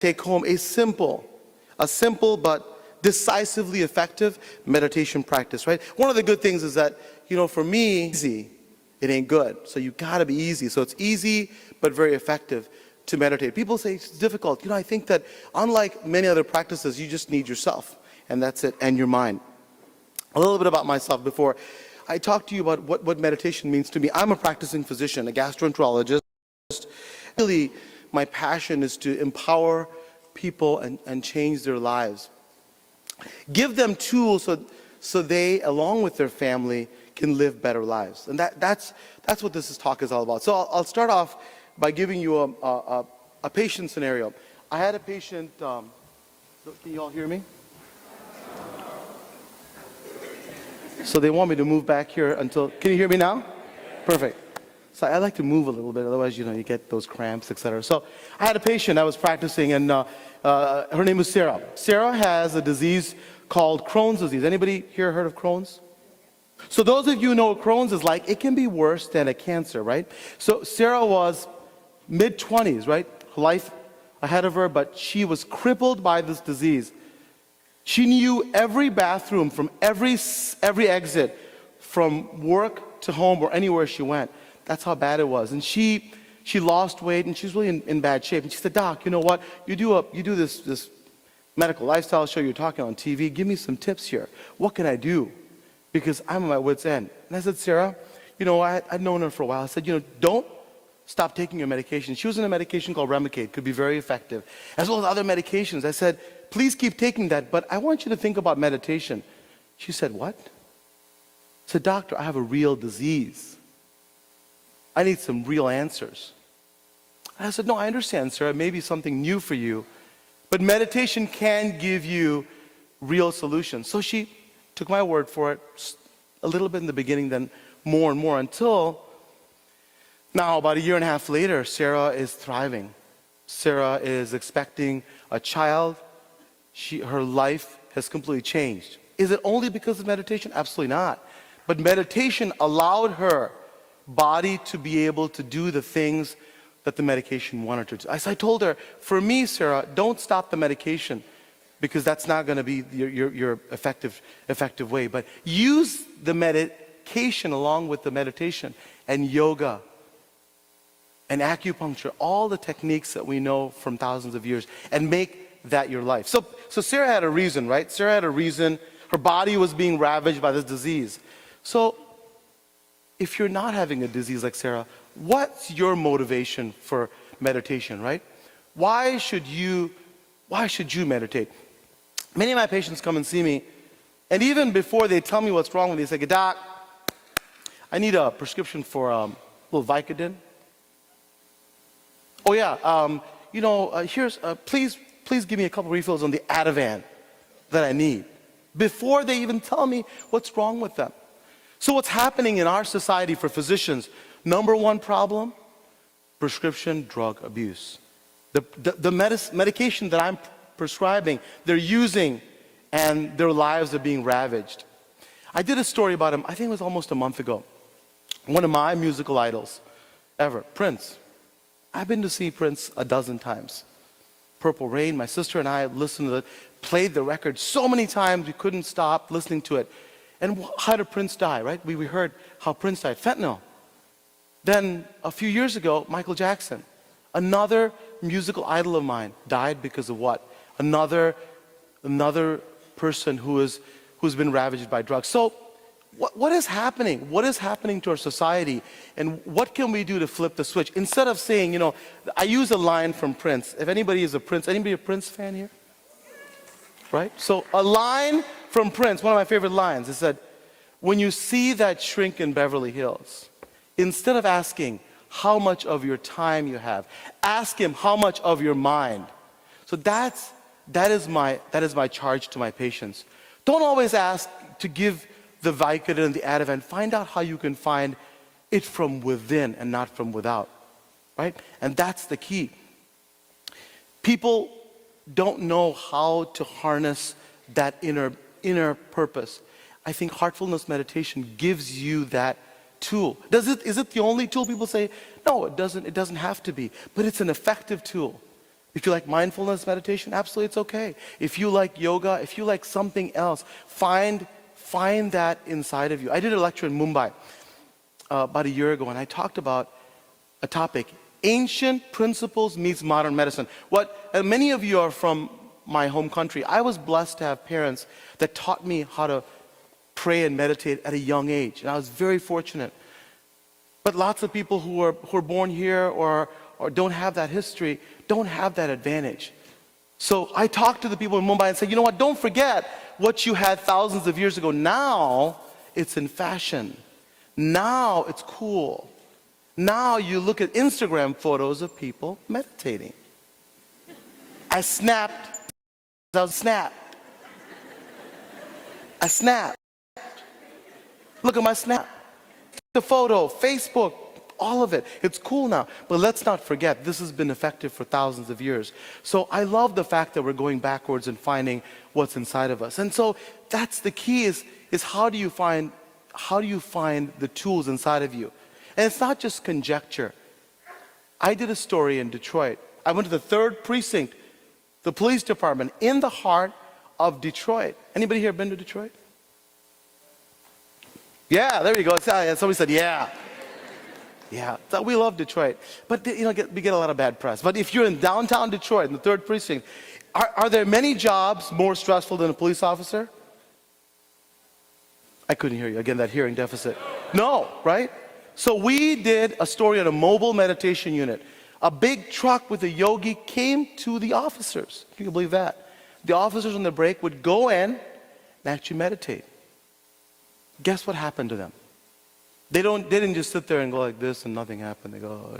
take home a simple but decisively effective meditation practice, right? One of the good things is that, for me, easy, it ain't good. So you gotta be easy. So it's easy but very effective to meditate. People say it's difficult. I think that unlike many other practices, you just need yourself, and that's it, and your mind. A little bit about myself before I talk to you about what meditation means to me. I'm a practicing physician, a gastroenterologist. Really, my passion is to empower people and change their lives. Give them tools so they, along with their family, can live better lives. And that's what this talk is all about. So I'll start off by giving you a patient scenario. I had a patient, can you all hear me? So they want me to move back here until, can you hear me now? Perfect. So I like to move a little bit, otherwise, you get those cramps, etc. So I had a patient I was practicing, and her name was Sarah. Sarah has a disease called Crohn's disease. Anybody here heard of Crohn's? So those of you who know what Crohn's is like, it can be worse than a cancer, right? So Sarah was mid-20s, right? Life ahead of her, but she was crippled by this disease. She knew every bathroom from every exit, from work to home or anywhere she went. That's how bad it was. And she lost weight, and she's really in bad shape. And she said, "Doc, you know what? You do this medical lifestyle show, you're talking on TV. Give me some tips here. What can I do? Because I'm at my wit's end." And I said, "Sarah, I'd known her for a while. I said, don't stop taking your medication." She was on a medication called Remicade, could be very effective, as well as other medications. I said, "Please keep taking that, but I want you to think about meditation." She said, "What?" I said, "Doctor, I have a real disease. I need some real answers." I said, "No, I understand, Sarah. It may be something new for you, but meditation can give you real solutions." So she took my word for it, a little bit in the beginning, then more and more, until now, about a year and a half later, Sarah is thriving. Sarah is expecting a child. Her life has completely changed. Is it only because of meditation? Absolutely not. But meditation allowed her body to be able to do the things that the medication wanted her to. As I told her, for me, Sarah, don't stop the medication, because that's not going to be your effective way. But use the medication along with the meditation and yoga and acupuncture, all the techniques that we know from thousands of years, and make that your life. So Sarah had a reason, right? Sarah had a reason. Her body was being ravaged by this disease. So if you're not having a disease like Sarah, what's your motivation for meditation, right? Why should you meditate? Many of my patients come and see me, and even before they tell me what's wrong with me, they say, "Doc, I need a prescription for a little Vicodin. Oh yeah, please give me a couple refills on the Ativan that I need," before they even tell me what's wrong with them. So what's happening in our society for physicians, number one problem, prescription drug abuse. The medication that I'm prescribing, they're using, and their lives are being ravaged. I did a story about him, I think it was almost a month ago. One of my musical idols ever, Prince. I've been to see Prince a dozen times. Purple Rain, my sister and I listened to it, played the record so many times we couldn't stop listening to it. And how did Prince die, right? We heard how Prince died, fentanyl. Then a few years ago, Michael Jackson, another musical idol of mine, died because of what? Another person who's been ravaged by drugs. So what is happening? What is happening to our society? And what can we do to flip the switch? Instead of saying, I use a line from Prince. If anybody is anybody a Prince fan here? Right? So a line from Prince, one of my favorite lines, is that when you see that shrink in Beverly Hills, instead of asking how much of your time you have, ask him how much of your mind. So that is my charge to my patients. Don't always ask to give the Vicodin and the Ativan. Find out how you can find it from within and not from without, right? And that's the key. People don't know how to harness that inner purpose. I think Heartfulness Meditation gives you that tool. Is it the only tool? People say, no, it doesn't have to be, but it's an effective tool. If you like mindfulness meditation, absolutely it's okay. If you like yoga, if you like something else, find that inside of you. I did a lecture in Mumbai about a year ago, and I talked about a topic, ancient principles meets modern medicine. Many of you are from my home country. I was blessed to have parents that taught me how to pray and meditate at a young age, and I was very fortunate. But lots of people who are born here or don't have that history don't have that advantage. So I talked to the people in Mumbai and said, you know what, don't forget what you had thousands of years ago. Now it's in fashion. Now it's cool. Now you look at Instagram photos of people meditating. I snapped. I snapped. Look at my snap. The photo, Facebook, all of it. It's cool now. But let's not forget, this has been effective for thousands of years. So I love the fact that we're going backwards and finding what's inside of us. And so that's the key is how do you find the tools inside of you? And it's not just conjecture. I did a story in Detroit. I went to the 3rd precinct, the police department, in the heart of Detroit. Anybody here been to Detroit? Yeah, there you go. Somebody said, yeah. Yeah, so we love Detroit. But we get a lot of bad press. But if you're in downtown Detroit, in the 3rd precinct, are there many jobs more stressful than a police officer? I couldn't hear you. Again, that hearing deficit. No, right? So we did a story on a mobile meditation unit. A big truck with a yogi came to the officers. Can you believe that? The officers on the break would go in and actually meditate. Guess what happened to them? They didn't just sit there and go like this and nothing happened. They go,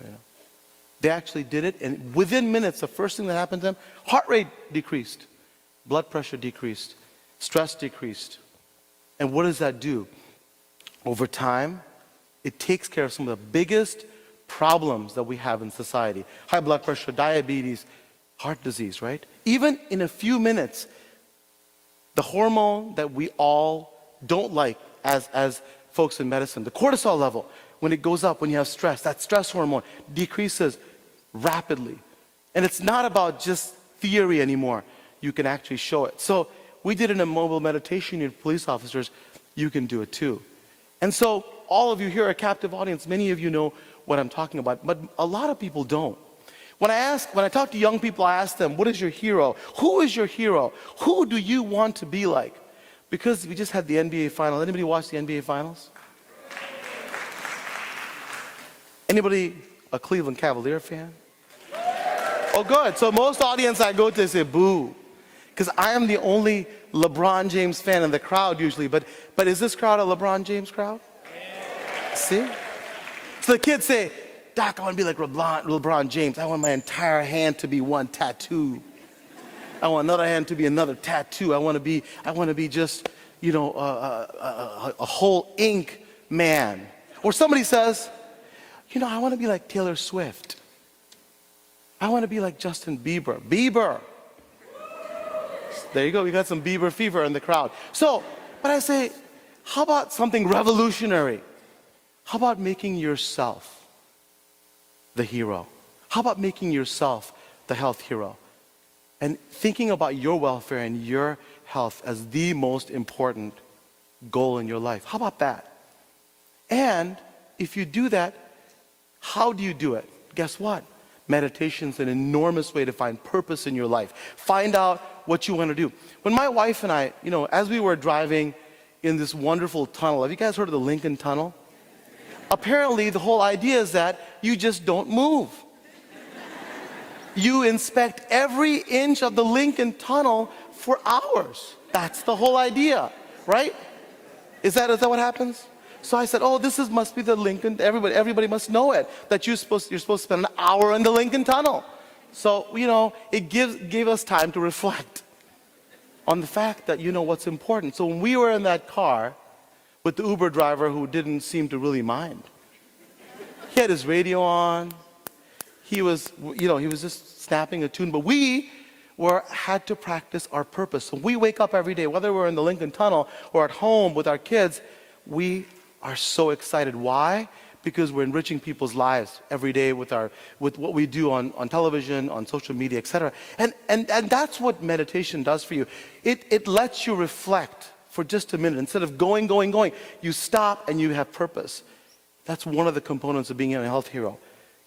They actually did it, and within minutes, the first thing that happened to them, heart rate decreased, blood pressure decreased, stress decreased. And what does that do? Over time, it takes care of some of the biggest problems that we have in society. High blood pressure, diabetes, heart disease, right? Even in a few minutes, the hormone that we all don't like as folks in medicine, the cortisol level, when it goes up, when you have stress, that stress hormone decreases rapidly. And it's not about just theory anymore. You can actually show it. So we did it in a mobile meditation unit, police officers. You can do it too. And so all of you here are a captive audience. Many of you know what I'm talking about, but a lot of people don't. When I talk to young people, I ask them, what is your hero? Who is your hero? Who do you want to be like? Because we just had the NBA Finals. Anybody watch the NBA Finals? Anybody a Cleveland Cavalier fan? Oh, good. So most audience I go to say boo. Because I am the only LeBron James fan in the crowd usually. But is this crowd a LeBron James crowd? See? So the kids say, Doc, I want to be like LeBron James. I want my entire hand to be one tattoo. I want another hand to be another tattoo. I want to be just, a whole ink man. Or somebody says, I want to be like Taylor Swift. I want to be like Justin Bieber. Bieber. There you go. We got some Bieber fever in the crowd. So, but I say, how about something revolutionary? How about making yourself the hero? How about making yourself the health hero? And thinking about your welfare and your health as the most important goal in your life. How about that? And if you do that, how do you do it? Guess what? Meditation is an enormous way to find purpose in your life. Find out what you want to do. When my wife and I, as we were driving in this wonderful tunnel, have you guys heard of the Lincoln Tunnel? Apparently, the whole idea is that you just don't move. You inspect every inch of the Lincoln Tunnel for hours. That's the whole idea, right? Is that what happens? So I said, must be the Lincoln, everybody must know it, that you're supposed to spend an hour in the Lincoln Tunnel. So, it gave us time to reflect on the fact that what's important. So when we were in that car with the Uber driver who didn't seem to really mind, he had his radio on, he was just snapping a tune, but we had to practice our purpose. So we wake up every day, whether we're in the Lincoln Tunnel or at home with our kids, we are so excited. Why? Because we're enriching people's lives every day with what we do on television, on social media, etc. And that's what meditation does for you. It lets you reflect for just a minute. Instead of going, you stop and you have purpose. That's one of the components of being a health hero.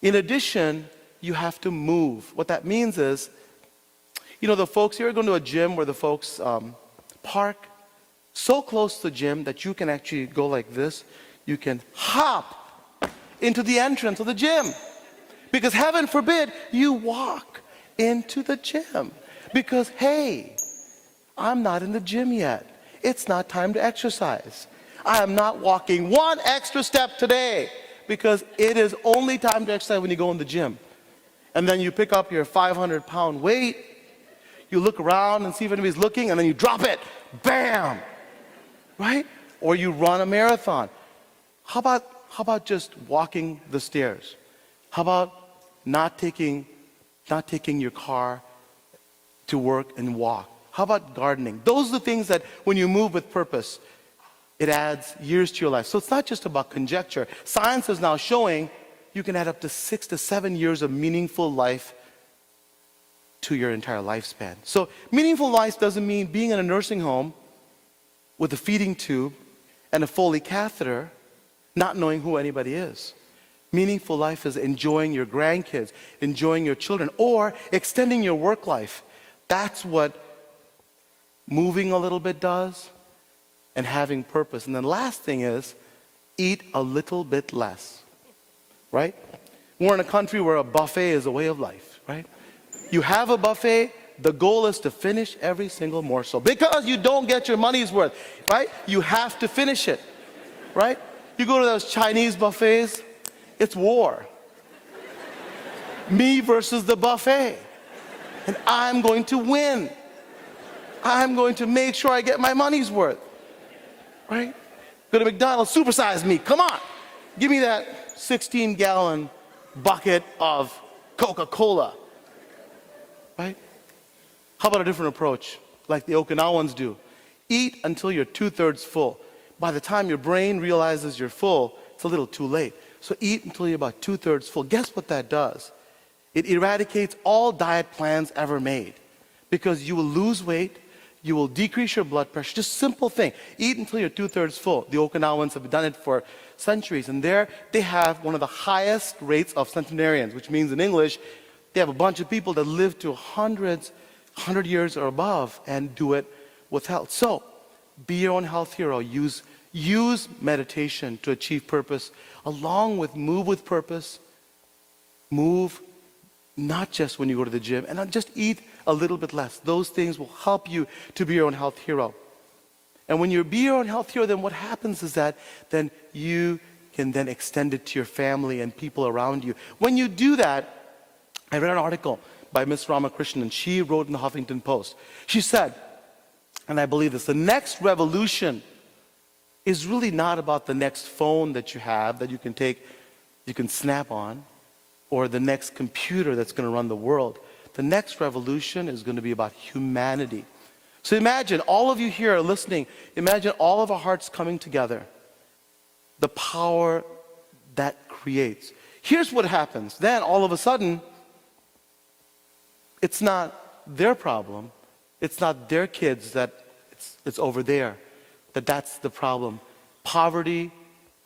In addition, you have to move. What that means is, the folks, you ever go to a gym where the folks park so close to the gym that you can actually go like this? You can hop into the entrance of the gym. Because heaven forbid you walk into the gym. Because, hey, I'm not in the gym yet. It's not time to exercise. I am not walking one extra step today because it is only time to exercise when you go in the gym. And then you pick up your 500-pound weight, you look around and see if anybody's looking, and then you drop it. Bam! Right? Or you run a marathon. How about just walking the stairs? How about not taking your car to work and walk? How about gardening? Those are the things that when you move with purpose, it adds years to your life. So it's not just about conjecture. Science is now showing you can add up to 6 to 7 years of meaningful life to your entire lifespan. So meaningful life doesn't mean being in a nursing home with a feeding tube and a Foley catheter, not knowing who anybody is. Meaningful life is enjoying your grandkids, enjoying your children, or extending your work life. That's what moving a little bit does, and having purpose. And then last thing is, eat a little bit less, right? We're in a country where a buffet is a way of life, right? You have a buffet, the goal is to finish every single morsel. Because you don't get your money's worth, right? You have to finish it, right? You go to those Chinese buffets, it's war. Me versus the buffet. And I'm going to win. I'm going to make sure I get my money's worth. Right? Go to McDonald's, supersize me. Come on. Give me that 16-gallon bucket of Coca-Cola. Right? How about a different approach, like the Okinawans do? Eat until you're 2/3 full. By the time your brain realizes you're full, it's a little too late. So eat until you're about 2/3 full. Guess what that does? It eradicates all diet plans ever made. Because you will lose weight, you will decrease your blood pressure. Just simple thing. Eat until you're 2/3 full. The Okinawans have done it for centuries. And there they have one of the highest rates of centenarians, which means in English, they have a bunch of people that live to 100 years or above and do it with health. So, be your own health hero. Use meditation to achieve purpose, along with move with purpose. Move not just when you go to the gym, and not just eat a little bit less. Those things will help you to be your own health hero. And when you be your own health hero, then what happens is that then you can then extend it to your family and people around you. When you do that, I read an article by Miss Ramakrishnan, and she wrote in the Huffington Post. She said, and I believe this, the next revolution is really not about the next phone that you have that you can snap on, or the next computer that's going to run the world. The next revolution is going to be about humanity. So imagine, all of you here are listening, imagine all of our hearts coming together. The power that creates. Here's what happens. Then all of a sudden, it's not their problem. It's not their kids that it's over there. That's the problem. Poverty,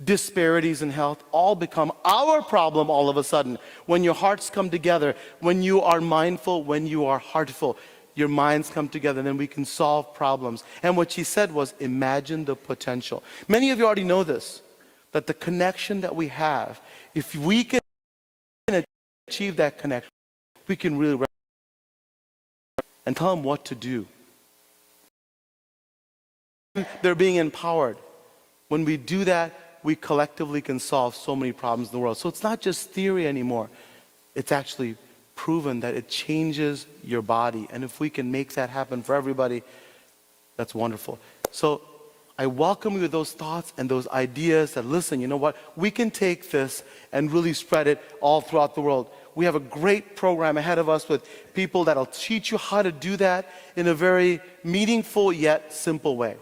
disparities in health all become our problem all of a sudden. When your hearts come together, when you are mindful, when you are heartful, your minds come together, and then we can solve problems. And what she said was, imagine the potential. Many of you already know this, that the connection that we have, if we can achieve that connection, we can really and tell them what to do. They're being empowered. When we do that, we collectively can solve so many problems in the world. So it's not just theory anymore. It's actually proven that it changes your body. And if we can make that happen for everybody, that's wonderful. So I welcome you with those thoughts and those ideas that, listen, you know what? We can take this and really spread it all throughout the world. We have a great program ahead of us with people that'll teach you how to do that in a very meaningful yet simple way.